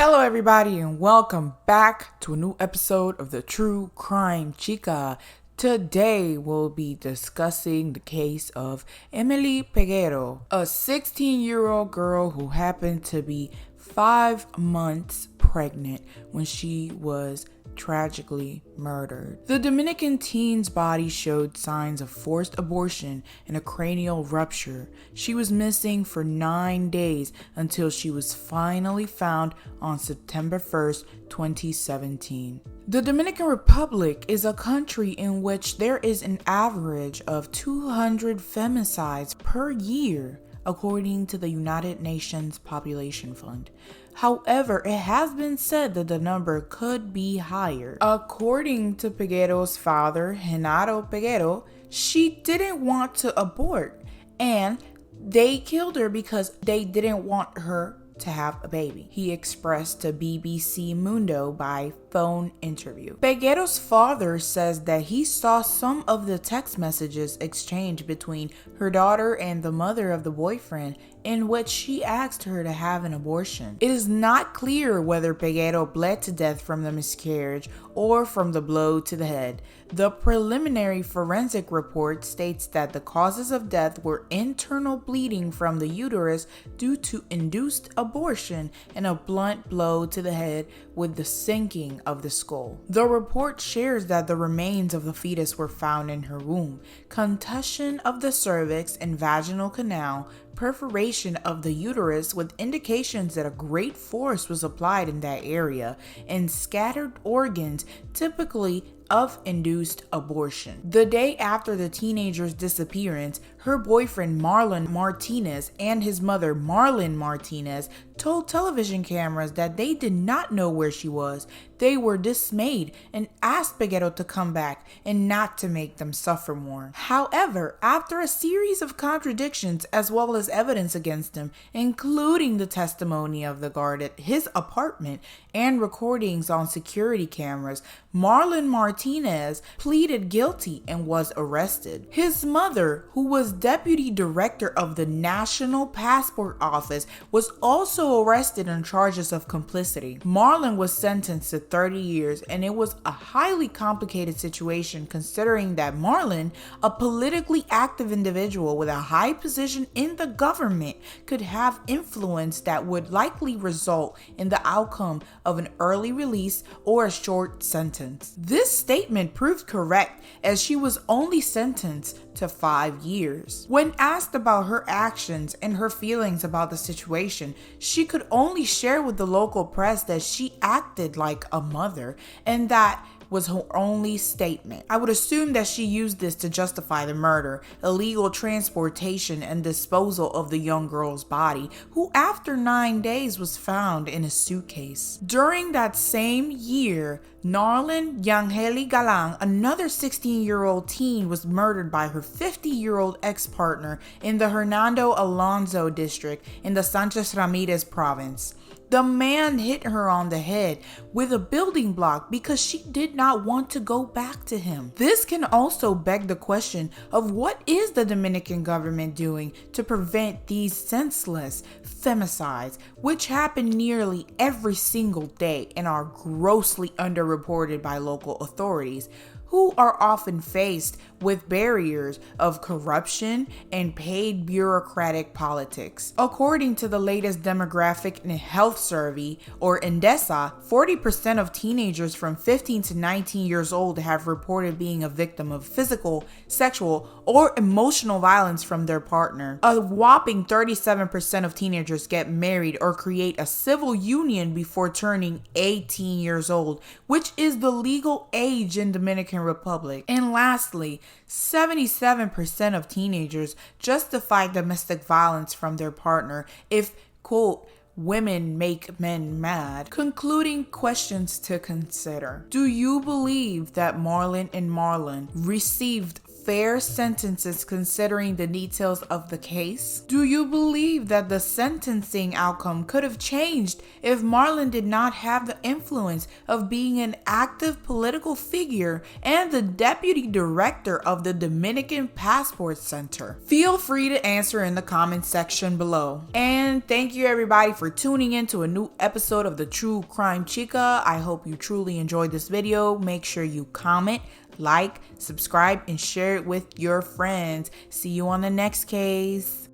Hello everybody and welcome back to a new episode of the True Crime Chica. Today we'll be discussing the case of Emely Peguero, a 16-year-old girl who happened to be 5 months pregnant when she was tragically murdered. The Dominican teen's body showed signs of forced abortion and a cranial rupture. She was missing for 9 days until she was finally found on September 1st, 2017. The Dominican Republic is a country in which there is an average of 200 femicides per year, according to the United Nations Population Fund. However, it has been said that the number could be higher. According to Peguero's father, Genaro Peguero, she didn't want to abort, and they killed her because they didn't want her to have a baby, he expressed to BBC Mundo by phone interview. Peguero's father says that he saw some of the text messages exchanged between her daughter and the mother of the boyfriend, in which she asked her to have an abortion. It is not clear whether Peguero bled to death from the miscarriage or from the blow to the head. The preliminary forensic report states that the causes of death were internal bleeding from the uterus due to induced abortion and a blunt blow to the head with the sinking of the skull. The report shares that the remains of the fetus were found in her womb, contusion of the cervix and vaginal canal, perforation of the uterus with indications that a great force was applied in that area, and scattered organs, typically of induced abortion. The day after the teenager's disappearance, her boyfriend Marlon Martinez and his mother Marlene Martinez told television cameras that they did not know where she was. They were dismayed and asked Peguero to come back and not to make them suffer more. However, after a series of contradictions as well as evidence against him, including the testimony of the guard at his apartment and recordings on security cameras, Marlon Martinez pleaded guilty and was arrested. His mother, who was deputy director of the National Passport Office, was also arrested on charges of complicity. Marlon was sentenced to 30 years, and it was a highly complicated situation considering that Marlon, a politically active individual with a high position in the government, could have influence that would likely result in the outcome of an early release or a short sentence. This statement proved correct, as she was only sentenced to 5 years. When asked about her actions and her feelings about the situation, she could only share with the local press that she acted like a mother, and that was her only statement. I would assume that she used this to justify the murder, illegal transportation, and disposal of the young girl's body, who after 9 days was found in a suitcase. During that same year, Narlin Yangeli Galang, another 16-year-old teen, was murdered by her 50-year-old ex-partner in the Hernando Alonso district in the Sanchez Ramirez province. The man hit her on the head with a building block because she did not want to go back to him. This can also beg the question of what is the Dominican government doing to prevent these senseless femicides, which happen nearly every single day and are grossly underreported by local authorities, who are often faced with barriers of corruption and paid bureaucratic politics. According to the latest Demographic and Health Survey, or INDESA, 40% of teenagers from 15 to 19 years old have reported being a victim of physical, sexual, or emotional violence from their partner. A whopping 37% of teenagers get married or create a civil union before turning 18 years old, which is the legal age in Dominican Republic. And lastly, 77% of teenagers justify domestic violence from their partner if, quote, women make men mad. Concluding questions to consider. Do you believe that Marlon and Marlon received fair sentences considering the details of the case? Do you believe that the sentencing outcome could have changed if Marlon did not have the influence of being an active political figure and the deputy director of the Dominican Passport Center? Feel free to answer in the comment section below. And thank you everybody for tuning in to a new episode of the True Crime Chica. I hope you truly enjoyed this video. Make sure you comment, like, subscribe, and share it with your friends. See you on the next case.